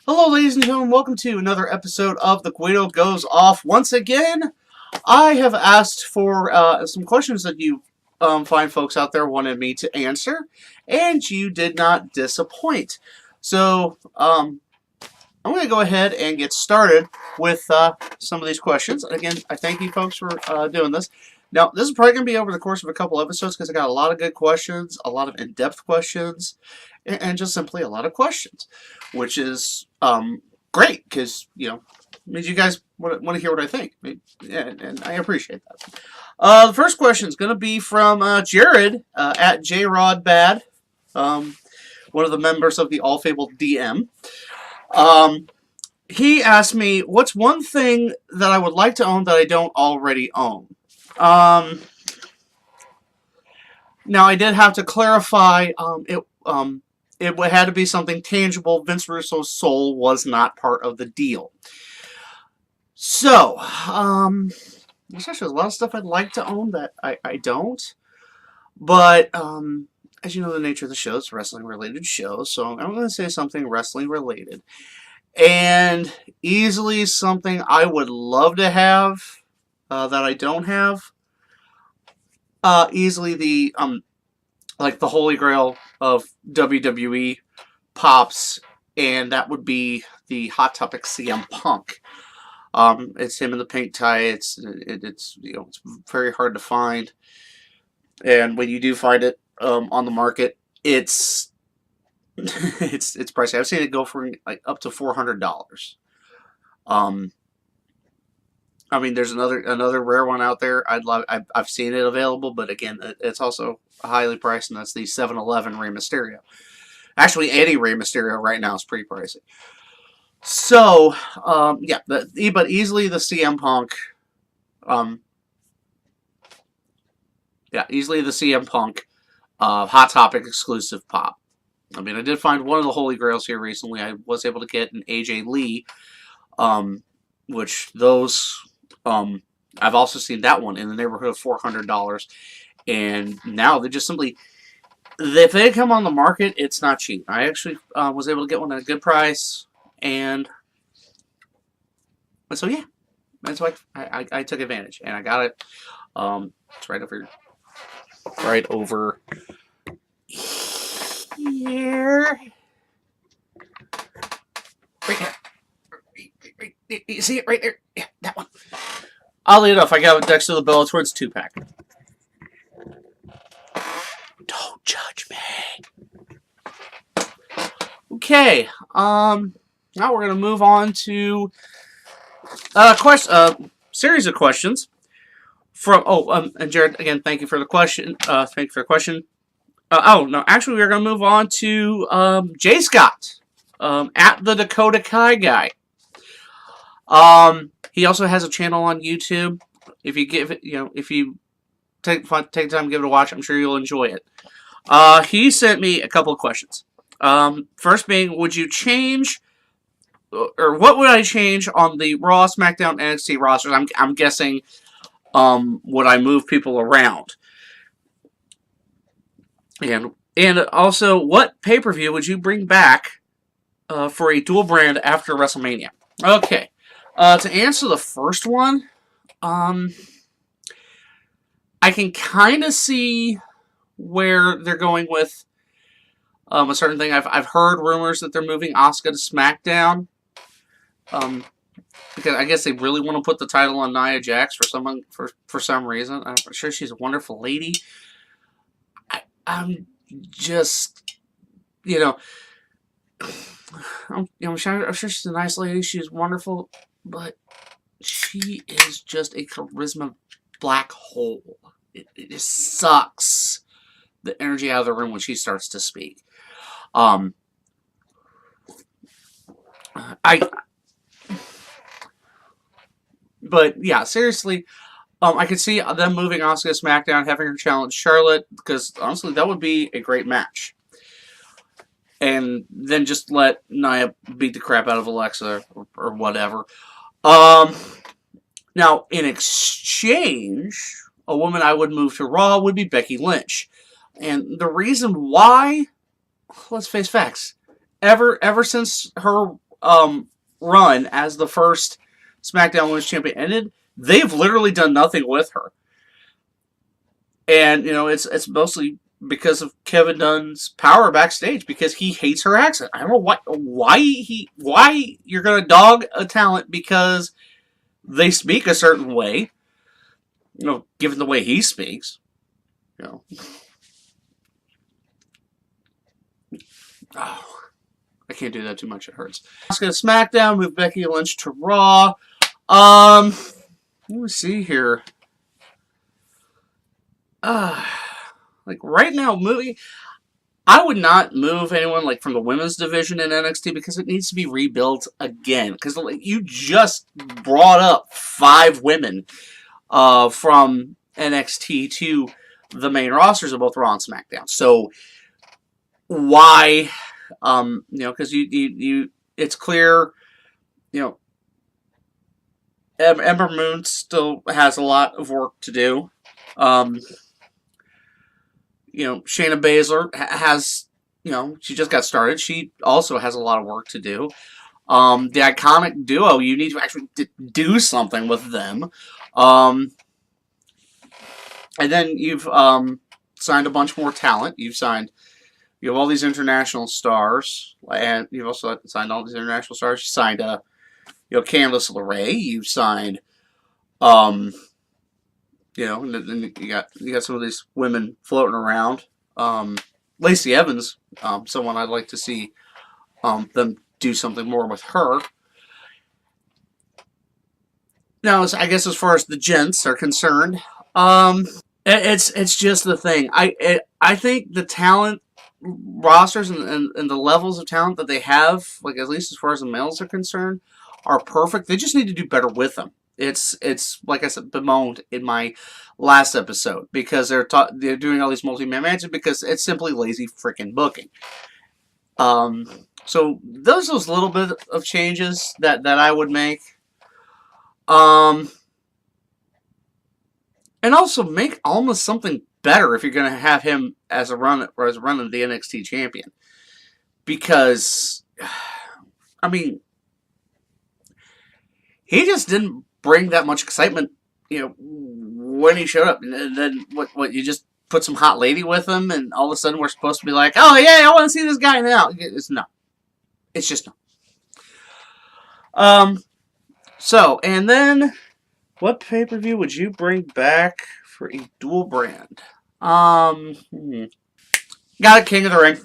Hello, ladies and gentlemen. Welcome to another episode of The Guido Goes Off. Once again, I have asked for some questions that you fine folks out there wanted me to answer, and you did not disappoint. So, I'm going to go ahead and get started with some of these questions. Again, I thank you folks for doing this. Now, this is probably going to be over the course of a couple episodes because I got a lot of good questions, a lot of in-depth questions, and just simply a lot of questions, which is great because, means you guys want to hear what I think, and I appreciate that. The first question is going to be from Jared at JRodBad, one of the members of the All-Fabled DM. He asked me, what's one thing that I would like to own that I don't already own? Now, I did have to clarify, it had to be something tangible. Vince Russo's soul was not part of the deal. So, there's actually a lot of stuff I'd like to own that I don't. But, as you know, the nature of the show is a wrestling-related show, so I'm going to say something wrestling-related. And easily something I would love to have that I don't have. Easily the like the holy grail of WWE pops, and that would be the Hot Topic CM Punk. It's him in the pink tie. It's it's very hard to find, and when you do find it on the market, it's it's pricey. I've seen it go for like up to $400. I mean, there's another rare one out there. I've seen it available, but again, it's also highly priced, and that's the 7-Eleven Rey Mysterio. Actually, any Rey Mysterio right now is pretty pricey. So, yeah, but easily the CM Punk. Yeah, easily the CM Punk Hot Topic exclusive pop. I mean, I did find one of the Holy Grails here recently. I was able to get an AJ Lee, which those, I've also seen that one in the neighborhood of $400. And now they just simply, if they come on the market, it's not cheap. I actually was able to get one at a good price. And so, yeah, that's why I took advantage. And I got it. It's right over here. Right there. You see it right there? Yeah, that one. Oddly enough, I got it next to the Bellator's 2-pack. Don't judge me. Okay. Now we're gonna move on to series of questions from. And Jared, again, thank you for the question. Thank you for the question. Oh, no, actually, we're going to move on to J. Scott at TheDakotaKaiGuy. He also has a channel on YouTube. If you if you take time to give it a watch, I'm sure you'll enjoy it. He sent me a couple of questions. First being, would you change, or what would I change on the Raw, SmackDown, NXT rosters? I'm guessing, would I move people around? And also, what pay-per-view would you bring back for a dual brand after WrestleMania? Okay. To answer the first one, I can kind of see where they're going with a certain thing. I've heard rumors that they're moving Asuka to SmackDown. Because I guess they really want to put the title on Nia Jax for some reason. I'm sure she's a wonderful lady. I'm just, I'm sure she's a nice lady. She's wonderful, but she is just a charisma black hole. It just sucks the energy out of the room when she starts to speak. But yeah, seriously. I could see them moving Asuka to SmackDown, having her challenge Charlotte, because honestly, that would be a great match. And then just let Nia beat the crap out of Alexa or whatever. Now, in exchange, a woman I would move to Raw would be Becky Lynch. And the reason why, let's face facts, ever since her run as the first SmackDown Women's Champion ended, they've literally done nothing with her. And, it's mostly because of Kevin Dunn's power backstage, because he hates her accent. I don't know why you're going to dog a talent because they speak a certain way, given the way he speaks. Oh, I can't do that too much. It hurts. Let's go to SmackDown, move Becky Lynch to Raw. Let me see here. Like right now, I would not move anyone like from the women's division in NXT because it needs to be rebuilt again. Because you just brought up 5 women from NXT to the main rosters of both Raw and SmackDown. So why? Because it's clear, Ember Moon still has a lot of work to do. Shayna Baszler has, she just got started. She also has a lot of work to do. The Iconic Duo, you need to actually do something with them. And then you've signed a bunch more talent. You have all these international stars, and you've also signed all these international stars. You signed, Candice LeRae. You've signed, and then you got some of these women floating around. Lacey Evans, someone I'd like to see them do something more with her. Now, I guess as far as the gents are concerned, it's just the thing. I think the talent rosters and the levels of talent that they have, like at least as far as the males are concerned, are perfect. They just need to do better with them. It's like I said, bemoaned in my last episode because they're doing all these multi-man matches because it's simply lazy freaking booking. So those little bit of changes that I would make. And also make almost something better if you're going to have him as a run of the NXT champion. Because, I mean, he just didn't bring that much excitement, when he showed up. And then, what you just put some hot lady with him, and all of a sudden we're supposed to be like, oh yeah, I want to see this guy now. It's just no. So, and then, what pay-per-view would you bring back for a dual brand? Got a King of the Ring.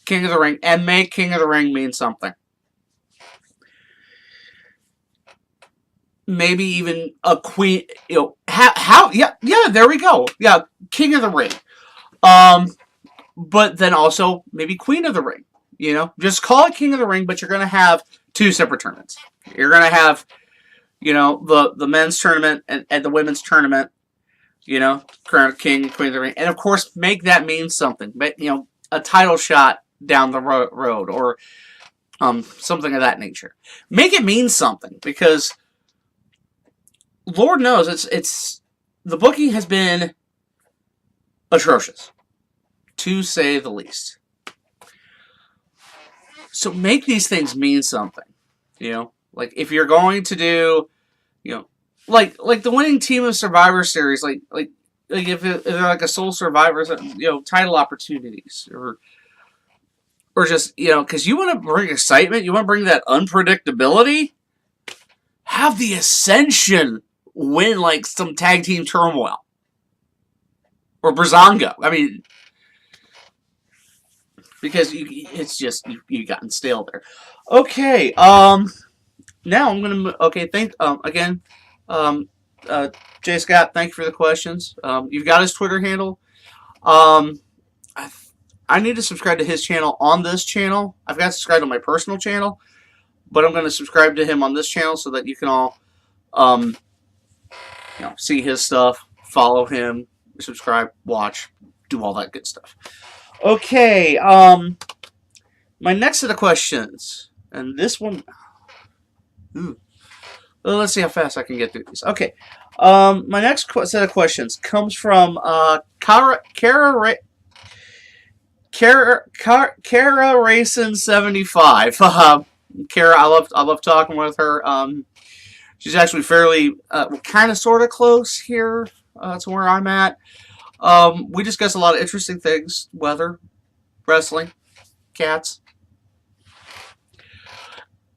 King of the Ring. And make King of the Ring mean something. Maybe even a queen, there we go. Yeah, King of the Ring. But then also, maybe Queen of the Ring. Just call it King of the Ring, but you're going to have 2 separate tournaments. You're going to have, the men's tournament and the women's tournament, Crown King, Queen of the Ring. And of course, make that mean something. But, a title shot down the road or something of that nature. Make it mean something because Lord knows it's the booking has been atrocious, to say the least. So make these things mean something. Like if you're going to do, like the winning team of Survivor Series, like if they're like a sole survivor, title opportunities or just because you want to bring excitement, you want to bring that unpredictability. Have the Ascension win like some tag team turmoil or Brazongo. I mean, because it's just you gotten stale there. Okay, now I'm gonna again, Jay Scott, thank you for the questions. You've got his Twitter handle. I need to subscribe to his channel on this channel. I've got to subscribe to my personal channel, but I'm going to subscribe to him on this channel so that you can all, see his stuff, follow him, subscribe, watch, do all that good stuff. Okay, my next set of questions, and this one, let's see how fast I can get through these. Okay, My next set of questions comes from Kara Racing 75. Kara, I love talking with her. She's actually fairly, kind of, sort of close here to where I'm at. We discuss a lot of interesting things: weather, wrestling, cats.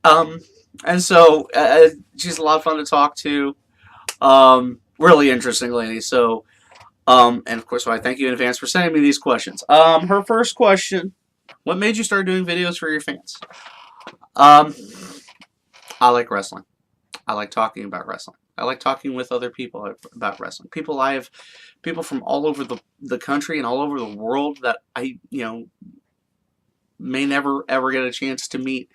And so she's a lot of fun to talk to. Really interesting lady. So, and of course, I thank you in advance for sending me these questions. Her first question: what made you start doing videos for your fans? I like wrestling. I like talking about wrestling. I like talking with other people about wrestling. People from all over the country and all over the world that I, may never ever get a chance to meet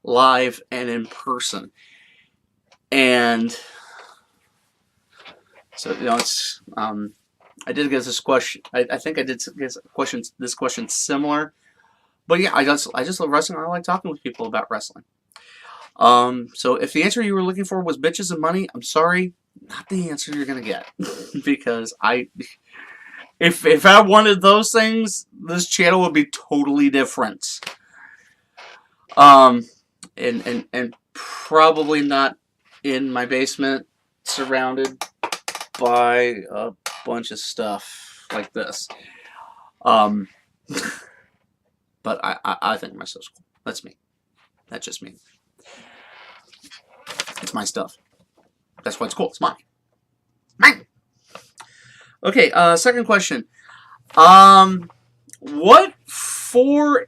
live and in person. And so, it's, I did get this question. I think I did get this question similar. But yeah, I just love wrestling. I like talking with people about wrestling. So if the answer you were looking for was bitches and money, I'm sorry, not the answer you're gonna get. Because if I wanted those things, this channel would be totally different. And probably not in my basement, surrounded by a bunch of stuff like this. But I think my stuff's cool. That's me. That's just me. It's my stuff. That's why it's cool. It's mine. Mine. Okay, second question. What 4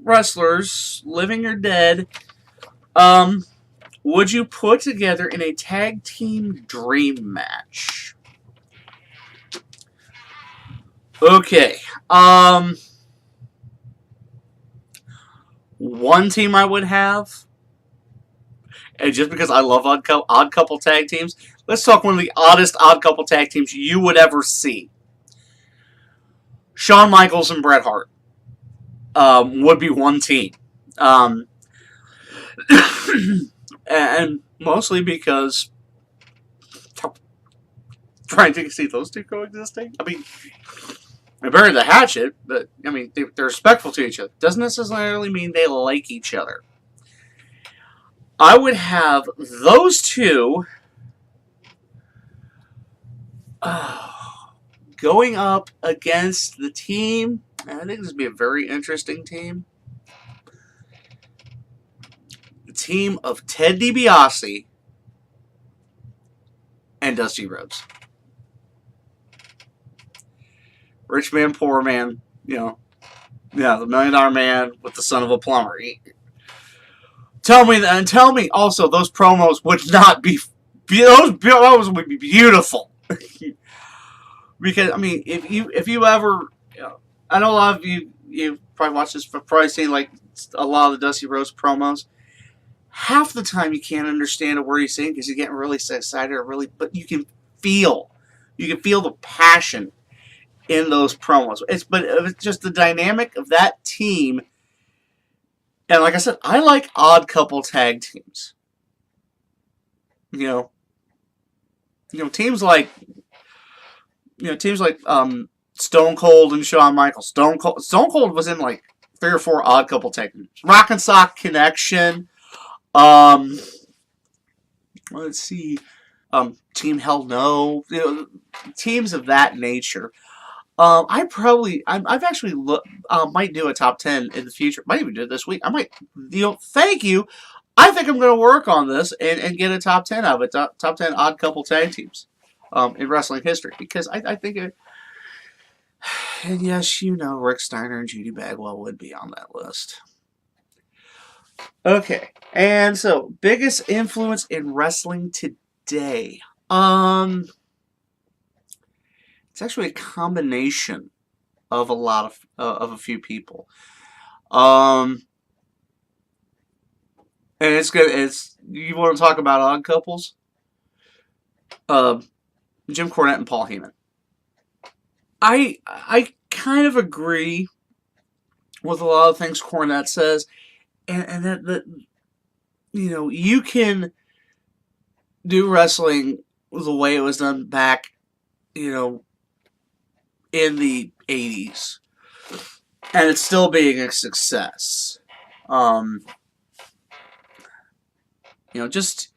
wrestlers, living or dead, would you put together in a tag team dream match? Okay. One team I would have, and just because I love odd couple tag teams, let's talk one of the oddest odd couple tag teams you would ever see. Shawn Michaels and Bret Hart would be one team. And mostly because trying to see those two coexisting. I mean, they buried the hatchet, but I mean, they're respectful to each other. Doesn't necessarily mean they like each other. I would have those two going up against the team. I think this would be a very interesting team. The team of Ted DiBiase and Dusty Rhodes. Rich man, poor man, the $1 million man with the son of a plumber. Tell me also those promos would not be, those promos would be beautiful. Because I mean, if you ever, I know a lot of you probably watched this, probably seen like a lot of the Dusty Rhodes promos. Half the time you can't understand a word he's saying because you're getting really excited but you can feel the passion in those promos. It's just the dynamic of that team. And like I said, I like odd couple tag teams. Teams like Stone Cold and Shawn Michaels. Stone Cold was in like 3 or 4 odd couple tag teams. Rock and Sock Connection. Let's see. Team Hell No. Teams of that nature. I've actually might do a top 10 in the future. Might even do it this week. I might, thank you. I think I'm going to work on this and get a top 10 out of it. Top 10 odd couple tag teams in wrestling history. Because I think it, and yes, Rick Steiner and Judy Bagwell would be on that list. Okay. And so, biggest influence in wrestling today. It's actually a combination of of a few people. And it's good. You want to talk about odd couples? Jim Cornette and Paul Heyman. I kind of agree with a lot of things Cornette says, and that you can do wrestling the way it was done back, in the 80s. And it's still being a success. Just,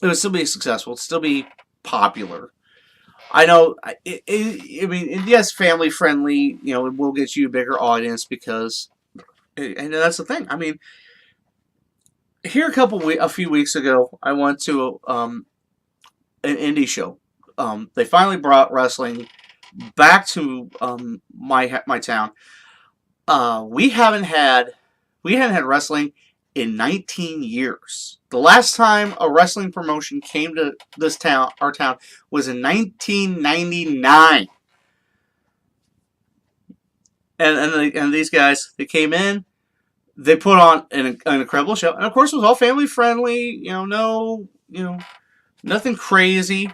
it would still be successful. It'd still be popular. I know, I mean, yes, family friendly, it will get you a bigger audience because, and that's the thing. I mean, here a few weeks ago, I went to an indie show. They finally brought wrestling back to my town. We hadn't had wrestling in 19 years. The last time a wrestling promotion came to our town, was in 1999. And these guys, they came in, they put on an incredible show, and of course it was all family friendly. Nothing crazy,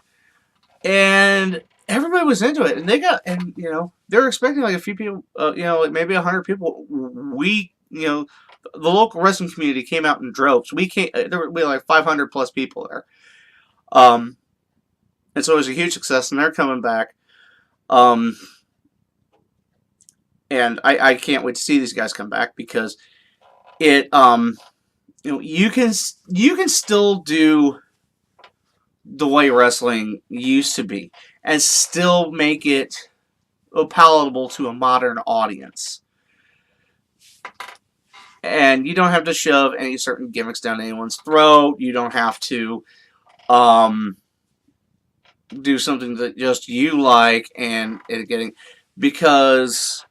and everybody was into it. And they were expecting like a few people, like maybe 100 people. The local wrestling community came out in droves. We were like 500 plus people there. And so it was a huge success, and they're coming back. And I can't wait to see these guys come back, because you can still do the way wrestling used to be and still make it palatable to a modern audience. And you don't have to shove any certain gimmicks down anyone's throat. You don't have to do something that just you like because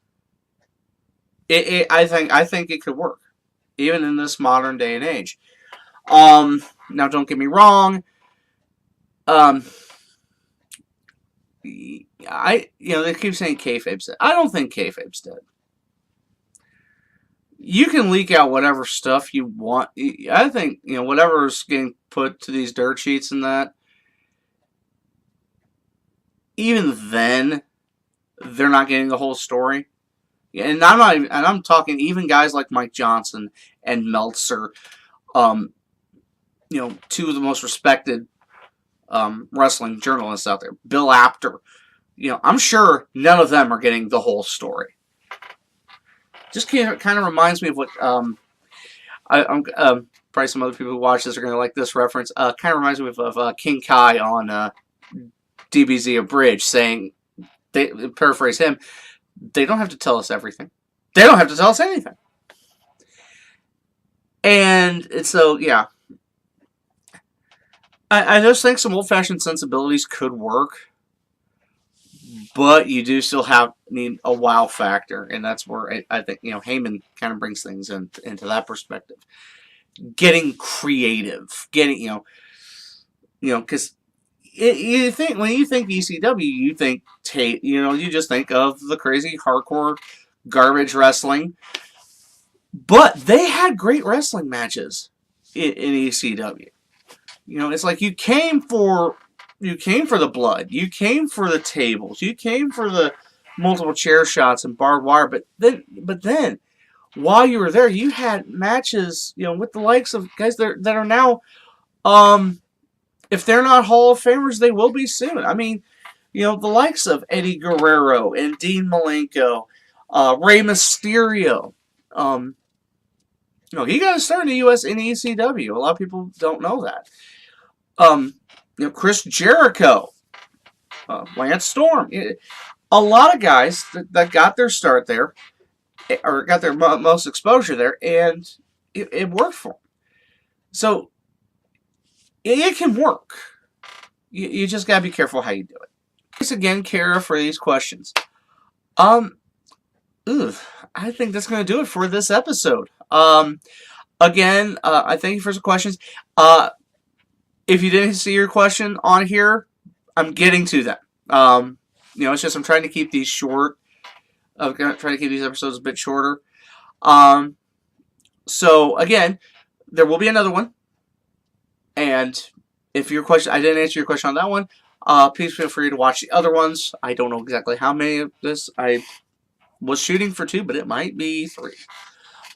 I think it could work even in this modern day and age. Now, don't get me wrong. They keep saying kayfabe's dead. I don't think kayfabe's dead. You can leak out whatever stuff you want. I think, whatever's getting put to these dirt sheets and that, even then, they're not getting the whole story. And I'm talking even guys like Mike Johnson and Meltzer, two of the most respected wrestling journalists out there. Bill Apter. I'm sure none of them are getting the whole story. Just kind of reminds me of what probably some other people who watch this are going to like this reference. Kind of reminds me of King Kai on DBZ Abridged, saying, they paraphrase him, they don't have to tell us everything. They don't have to tell us anything. And so, yeah. I just think some old-fashioned sensibilities could work, but you do still need a wow factor, and that's where I think Heyman kind of brings things into that perspective. Getting creative, because when you think ECW, you think you just think of the crazy hardcore garbage wrestling, but they had great wrestling matches in ECW. It's like you came for the blood, you came for the tables, you came for the multiple chair shots and barbed wire, but then while you were there, you had matches, with the likes of guys that are now, if they're not Hall of Famers, they will be soon. I mean, the likes of Eddie Guerrero and Dean Malenko, Rey Mysterio. He got to start in the U.S. in ECW. A lot of people don't know that. Chris Jericho, Lance Storm. A lot of guys that got their start there, or got their most exposure there, and it worked for them. So, it can work. You just got to be careful how you do it. Thanks again, Kara, for these questions. I think that's going to do it for this episode. Again, I thank you for some questions. If you didn't see your question on here, I'm getting to them. It's just I'm trying to keep these short. I'm trying to keep these episodes a bit shorter. So again, there will be another one. And if your question, I didn't answer your question on that one, please feel free to watch the other ones. I don't know exactly how many of this. I was shooting for 2, but it might be 3.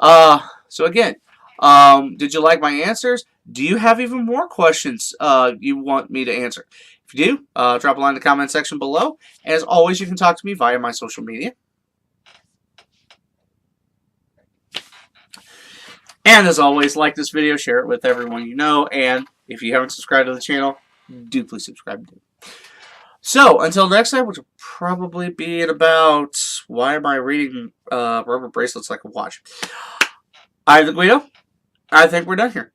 So again, Did you like my answers? Do you have even more questions you want me to answer? If you do, drop a line in the comment section below. As always, you can talk to me via my social media. And as always, like this video, share it with everyone you know, and if you haven't subscribed to the channel, do please subscribe. So, until next time, which will probably be in about... Why am I reading rubber bracelets like a watch? I'm the Guido. I think we're done here.